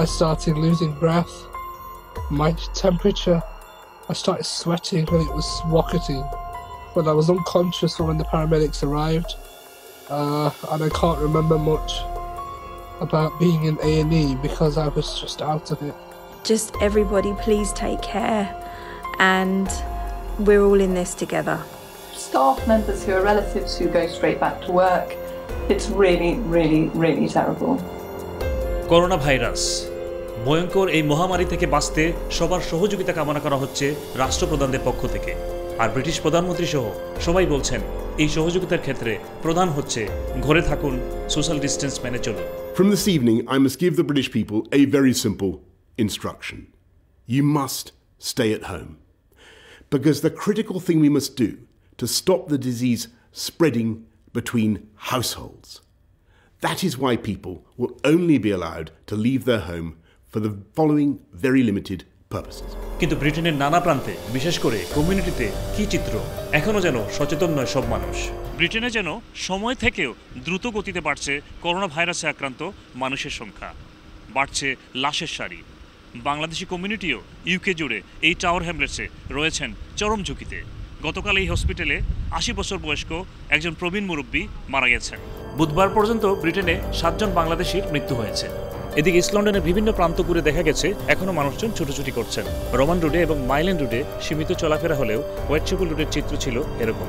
I started losing breath. My temperature, I started sweating and it was rocketing. But I was unconscious when the paramedics arrived. And I can't remember much about being in A&E because I was just out of it. Just everybody please take care, and we're all in this together. Staff members who are relatives who go straight back to work, it's really, really, really terrible. Corona virus ভয়ঙ্কর এই মহামারী থেকে বাঁচতে সবার সহযোগিতা কামনা করা হচ্ছে রাষ্ট্রপ্রধানদের পক্ষ থেকে। আর ব্রিটিশ প্রধানমন্ত্রী সহ সবাই বলছেন এই সহযোগিতার ক্ষেত্রে প্রধান হচ্ছে ঘরে থাকুন, সোশ্যাল ডিস্টেন্স মেনে চলুন। From this evening, I must give the British people a very simple instruction. You must stay at home. Because the critical thing we must do to stop the disease spreading between households. That is why people will only be allowed to leave their home for the following very limited purposes. কিন্তু ব্রিটেনের নানা প্রান্তে, বিশেষ করে কমিউনিটিতে কি চিত্র, এখনো যেন সচেতন নয় সব মানুষ। ব্রিটেনে যেন সময় থেকেও দ্রুত গতিতে বাড়ছে করোনা ভাইরাসে আক্রান্ত মানুষের সংখ্যা, বাড়ছে লাশের সারি। বাংলাদেশি কমিউনিটিও ইউকে জুড়ে এই টাওয়ার হ্যামলেটসে রয়েছেন চরম ঝুঁকিতে। গতকাল এই হসপিটালে ৮০ বছর বয়স্ক একজন প্রবীণ মুরব্বী মারা গেছেন। বুধবার পর্যন্ত ব্রিটেনে ৭ জন বাংলাদেশির মৃত্যু হয়েছে। এদিকে ইস্ট লন্ডনের বিভিন্ন প্রান্ত ঘুরে দেখা গেছে এখনও মানুষজন ছুটোছুটি করছেন। রোমান রোডে এবং মাইল্যান্ড রোডে সীমিত চলাফেরা হলেও হোয়াইটচ্যাপেল রোডের চিত্র ছিল এরকম।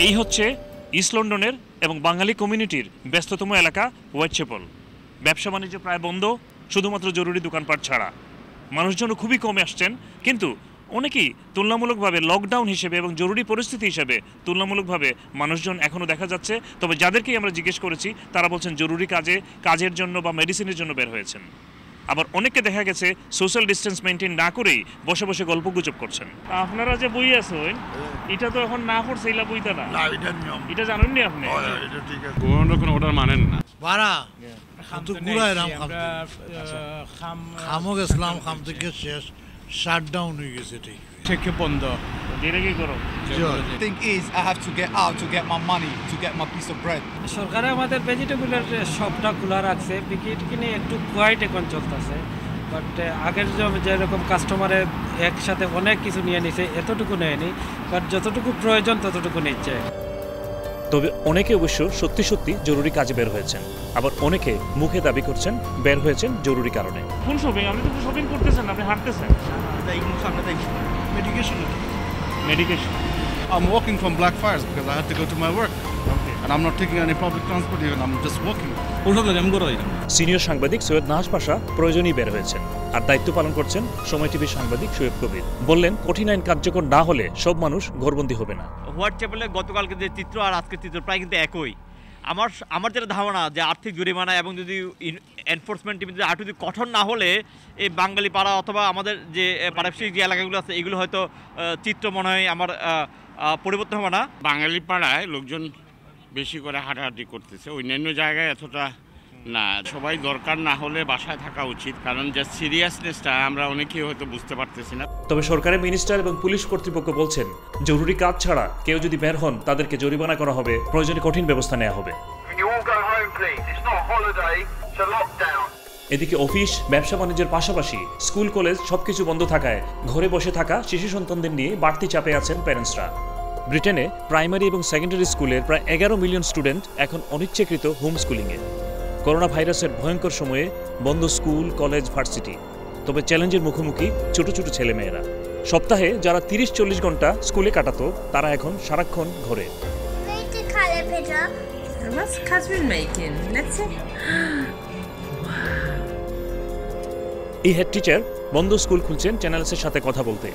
এই হচ্ছে ইস্ট লন্ডনের এবং বাঙালি কমিউনিটির ব্যস্ততম এলাকা হোয়াইটচ্যাপেল। ব্যবসা বাণিজ্য প্রায় বন্ধ, শুধুমাত্র জরুরি দোকানপাট ছাড়া। মানুষজন খুবই কমে আসছেন, কিন্তু অনেকেই তুলনামূলকভাবে লকডাউন হিসেবে এবং জরুরি পরিস্থিতি হিসেবে তুলনামূলকভাবে মানুষজন এখনও দেখা যাচ্ছে। তবে যাদেরকেই আমরা জিজ্ঞেস করেছি তারা বলছেন জরুরি কাজের জন্য বা মেডিসিনের জন্য বের হয়েছেন। আবার অনেককে দেখা গেছে সোশ্যাল ডিস্টেন্স মেনটেন না করেই বসে বসে গল্প গুজব করছেন। আপনারা যে বই আছেন এটা তো এখন না করছে, এলা বইতা না, এটা জানেন নি আপনি? গভর্নমেন্ট কোনো অর্ডার মানেন না। বাড়া তো গুড়াইলাম, খামো গেছিলাম, খাম থেকে শেষ শাটডাউন হয়ে গেছে, ঠিক থেকে বন্ধ। সরকারে আমাদের ভেজিটেবলের শপটা খোলা রাখছে, বিক্রি কিনে একটু কোয়াইট এখন চলতেছে। বাট আগের যেরকম কাস্টমারে একসাথে অনেক কিছু নিয়ে নিছে এতটুকু নেয়নি, বাট যতটুকু প্রয়োজন ততটুকু নিচ্ছে। তবে অনেকে অবশ্য সত্যি সত্যি জরুরি কাজে বের হয়েছেন, আবার অনেকে মুখে দাবি করছেন বের হয়েছেন জরুরি কারণে। কোন শপিং? আপনি তো শপিং করতেছেন, আপনি হাঁটতেছেন। Medication. I'm walking from Blackfriars because I had to go to my work. Okay. And I'm not taking any public transport even, I'm just walking. Senior সাংবাদিক সৈয়দ নাহাজ পাশা প্রয়োজনই বের হয়েছেন, আর দায়িত্ব পালন করছেন সময় টিভির সাংবাদিক শোয়েব কবির। বললেন কঠিন আইন কার্যকর না হলে সব মানুষ ঘরবন্দি হবে না। হোয়াটসঅ্যাপে গতকালকে যে চিত্র আর আজকের চিত্র প্রায় কিন্তু একই। আমার যেটা ধারণা যে আর্থিক জরিমানা এবং যদি এনফোর্সমেন্ট টিম যদি আরও যদি কঠোর না হলে এই বাঙালি পাড়া অথবা আমাদের যে পারিপার্শ্বিক যে এলাকাগুলো আছে এগুলো হয়তো চিত্র মনে হয় আমার পরিবর্তন হবে না। বাঙালি পাড়ায় লোকজন বেশি করে হাঁটাহাঁটি করতেছে, অন্যান্য জায়গায় এতটা না। সবাই দরকার না হলে বাসায় থাকা উচিত, কারণ যে সিরিয়াসনেসটা আমরা অনেকেই হয়তো বুঝতে পারতেছি না। তবে সরকারের মিনিস্টার এবং পুলিশ কর্তৃপক্ষ বলছেন জরুরি কাজ ছাড়া কেউ যদি বের হন তাদেরকে জরিমানা করা হবে, প্রয়োজনে কঠিন ব্যবস্থা নেওয়া হবে। এদিকে অফিস, ব্যবসা বাণিজ্যের পাশাপাশি স্কুল কলেজ সবকিছু বন্ধ থাকায় ঘরে বসে থাকা শিশু সন্তানদের নিয়ে বাড়তি চাপে আছেন প্যারেন্টসরা। ব্রিটেনে প্রাইমারি এবং সেকেন্ডারি স্কুলের প্রায় 11 মিলিয়ন স্টুডেন্ট এখন অনিচ্ছাকৃত হোম স্কুলিংয়ে। করোনা ভাইরাসের ভয়ঙ্কর সময়ে বন্ধ স্কুল, কলেজ, ভার্সিটি। তবে চ্যালেঞ্জের মুখোমুখি ছোট ছোট ছেলেমেয়েরা। সপ্তাহে যারা 30-40 ঘন্টা স্কুলে কাটাতো তারা এখন সারাক্ষণ ঘরে। এই হেড টিচার বন্ধ স্কুল খুলছেন চ্যানেলসের সাথে কথা বলতে।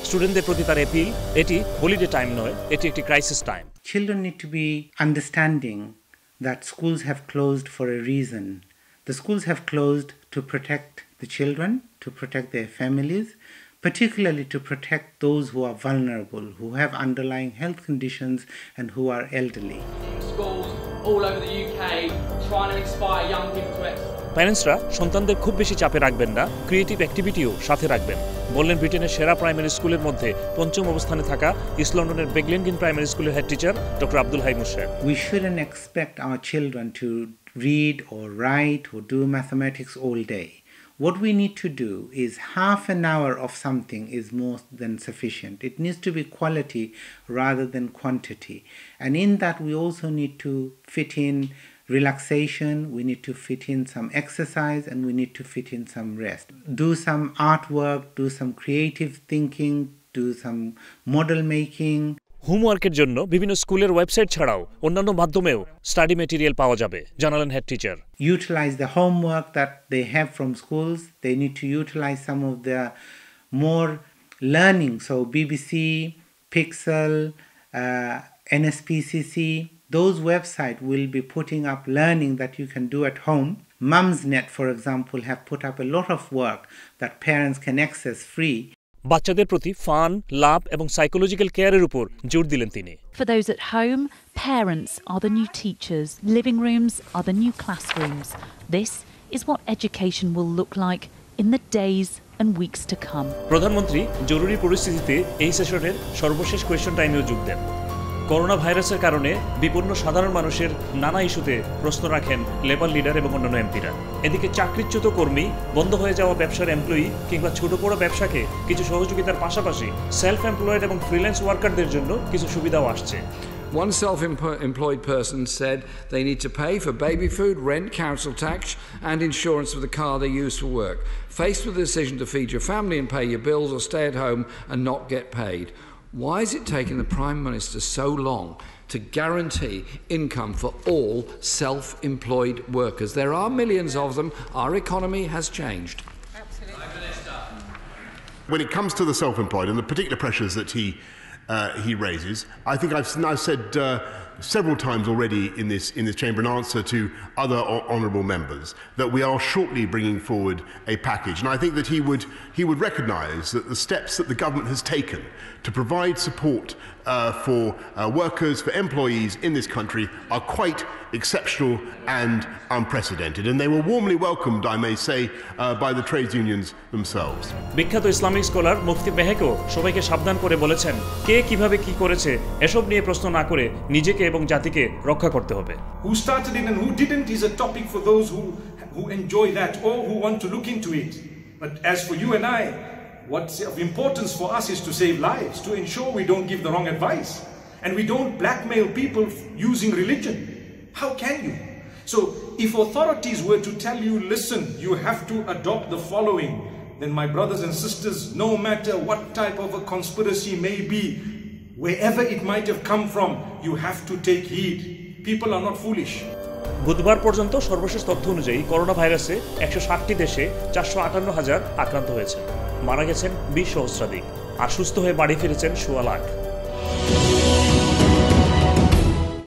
স্টুডেন্টদের প্রতি তার অ্যাপিল, এটি হলিডে টাইম নয়, এটি একটি crisis time. Children need to be understanding that schools have closed for a reason. The schools have closed to protect the children, to protect their families, particularly to protect those who are vulnerable, who have underlying health conditions and who are elderly. Schools all over the UK trying to inspire young people to exercise. প্যারেন্টসরা সন্তানদের খুব বেশি চাপে রাখবেন না, creative অ্যাক্টিভিটিও সাথে রাখবেন, বললেন ব্রিটেনের সেরা প্রাইমারি স্কুলের মধ্যে ৫ম অবস্থানে থাকা ইস্ট লন্ডনের বেগলেনগিন প্রাইমারি স্কুলের head teacher doctor Abdul Hai Musharraf. We shouldn't expect our children to read or write or do mathematics all day. What we need to do is half an hour of something is more than sufficient. It needs to be quality rather than quantity. And in that we also need to fit in relaxation, we need to fit in some exercise, and we need to fit in some rest. Do some artwork, do some creative thinking, do some model making. হোমওয়ার্কের জন্য বিভিন্ন স্কুলের website ছাড়াও অন্যান্য মাধ্যমেও study material পাওয়া যাবে জানালেন head teacher. Utilize the homework that they have from schools. They need to utilize some of the more learning. So BBC, Pixel, NSPCC, those websites will be putting up learning that you can do at home. Mumsnet, for example, have put up a lot of work that parents can access free. বাচ্চাদের প্রতি fun, লাভ এবং psychological কেয়ারের উপর জোর দিলেন তিনি। For those at home, parents are the new teachers, living rooms are the new classrooms. This is what education will look like in the days and weeks to come. প্রধানমন্ত্রী জরুরি পরিস্থিতিতে এই সেশনের সর্বশেষ কোয়েশ্চন টাইমেও যোগ দেন। করোনা ভাইরাসের কারণে বিপন্ন সাধারণ মানুষের নানা ইস্যুতে প্রশ্ন রাখেন লেবার লিডার এবং অন্যান্য এমপিরা। এদিকে চাকরিচ্যুত কর্মী, বন্ধ হয়ে যাওয়া ব্যবসার এমপ্লয়ি কিংবা ছোট বড় ব্যবসাকে কিছু সহযোগিতার পাশাপাশি সেলফ এমপ্লয়েড এবং ফ্রিল্যান্স ওয়ার্কারদের জন্য কিছু সুবিধাও আসছে। One self-employed person said they need to pay for baby food, rent, council tax and insurance for the car they use for work. Faced with the decision to feed your family and pay your bills or stay at home and not get paid. Why is it taking the Prime Minister so long to guarantee income for all self-employed workers? There are millions of them. Our economy has changed. When it comes to the self-employed and the particular pressures that he raises, I think I've now said several times already in this chamber in answer to other honourable members that we are shortly bringing forward a package, and I think that he would recognise that the steps that the government has taken to provide support for workers, for employees in this country are quite exceptional and unprecedented, and they were warmly welcomed, I may say, by the trades unions themselves. বিখ্যাত Islamic scholar মুফতি মেহেকও সবাইকে সাবধান করে বলেছেন, কে কিভাবে কি করেছে এসব নিয়ে প্রশ্ন না করে নিজেকে এবং জাতিকে রক্ষা করতে হবে। Who started it and who didn't is a topic for those who enjoy that or who want to look into it. But as for you and I, what's of importance for us is to save lives, to ensure we don't give the wrong advice, and we don't blackmail people using religion. How can you? So if authorities were to tell you, listen, you have to adopt the following, then my brothers and sisters, no matter what type of a conspiracy may be, wherever it might have come from, you have to take heed. People are not foolish. বুধবার পর্যন্ত সর্বশেষ তথ্য অনুযায়ী corona ভাইরাসে 160টি দেশে 458,000 আক্রান্ত হয়েছে, মারা গেছেন 20 সহস্রাধিক, আর সুস্থ হয়ে বাড়ি ফিরেছেন 1.25 লাখ।